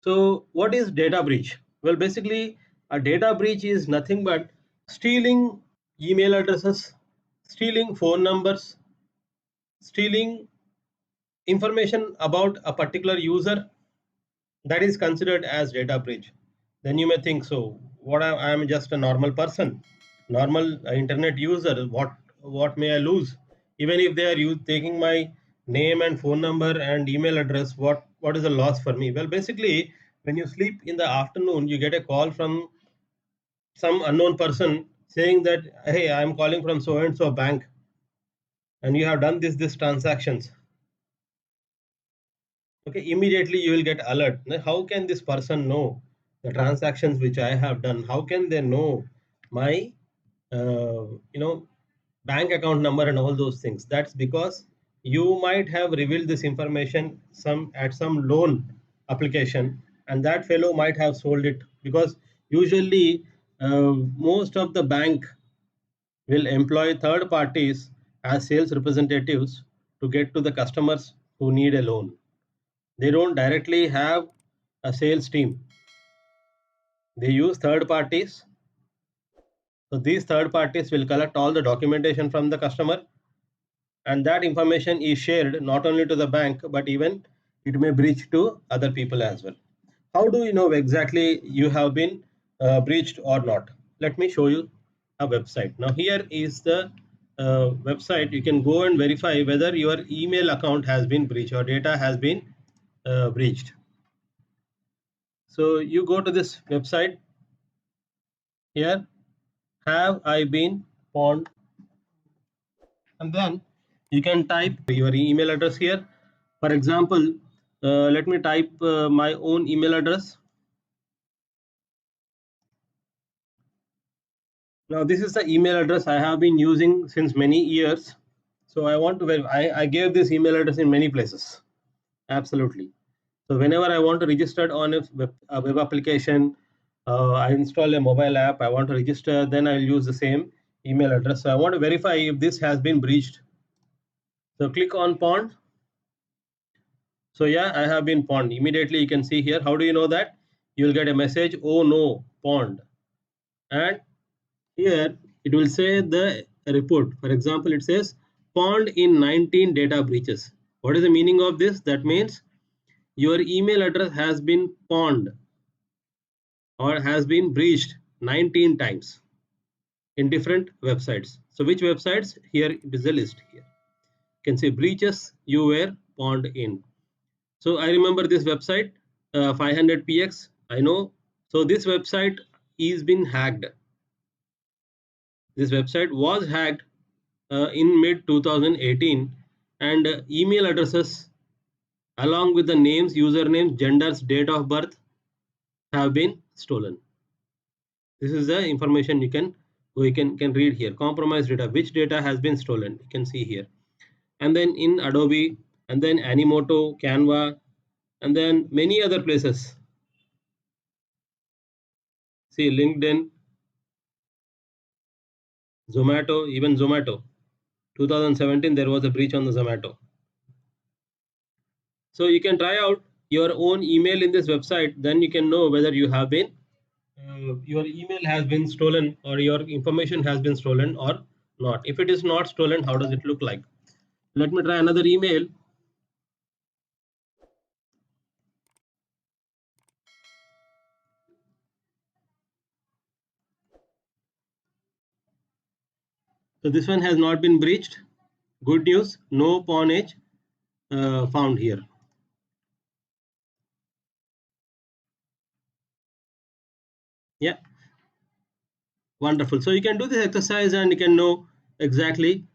So what is data breach? Well, basically a data breach is nothing but stealing email addresses, stealing phone numbers, stealing information about a particular user. That is considered as data breach. Then you may think, so what, I am just a normal person, normal internet user, what may I lose? Even if they are taking my name and phone number and email address, what is the loss for me? Well, basically when you sleep in the afternoon, you get a call from some unknown person saying that, hey, I am calling from so and so bank, and you have done this transactions. Okay, immediately you will get alert. Now, how can this person know the transactions which I have done? How can they know my you know, bank account number and all those things? That's because you might have revealed this information some at some loan application, and that fellow might have sold it. Because usually most of the bank will employ third parties as sales representatives to get to the customers who need a loan. They don't directly have a sales team. They use third parties. So these third parties will collect all the documentation from the customer, and that information is shared not only to the bank, but even it may breach to other people as well. How do you know exactly you have been breached or not? Let me show you a website. Now here is the website. You can go and verify whether your email account has been breached or data has been breached. So you go to this website. Here, have I been pawned? And then you can type your email address here. For example, let me type my own email address. Now this is the email address I have been using since many years. So I want to verify. I gave this email address in many places. Absolutely. So whenever I want to register on a web application, I install a mobile app, I want to register, then I'll use the same email address. So I want to verify if this has been breached. So click on pawned. So yeah, I have been pawned. Immediately you can see here. How do you know that? You will get a message, oh no, pawned. And here it will say the report. For example, it says pawned in 19 data breaches. What is the meaning of this? That means your email address has been pawned or has been breached 19 times in different websites. So which websites? Here it is a list here. You can see breaches you were pawned in. So I remember this website 500px. I know. So this website is been hacked. This website was hacked in mid 2018, and email addresses along with the names, usernames, genders, date of birth have been stolen. This is the information we can read here. Compromised data. Which data has been stolen? You can see here. And then in Adobe, and then Animoto, Canva, and then many other places. See LinkedIn, Zomato, even Zomato. 2017 there was a breach on the Zomato. So you can try out your own email in this website. Then you can know whether you have been your email has been stolen or your information has been stolen or not. If it is not stolen, how does it look like? Let me try another email. So this one has not been breached. Good news, no pawnage found here. Yeah, wonderful. So you can do this exercise and you can know exactly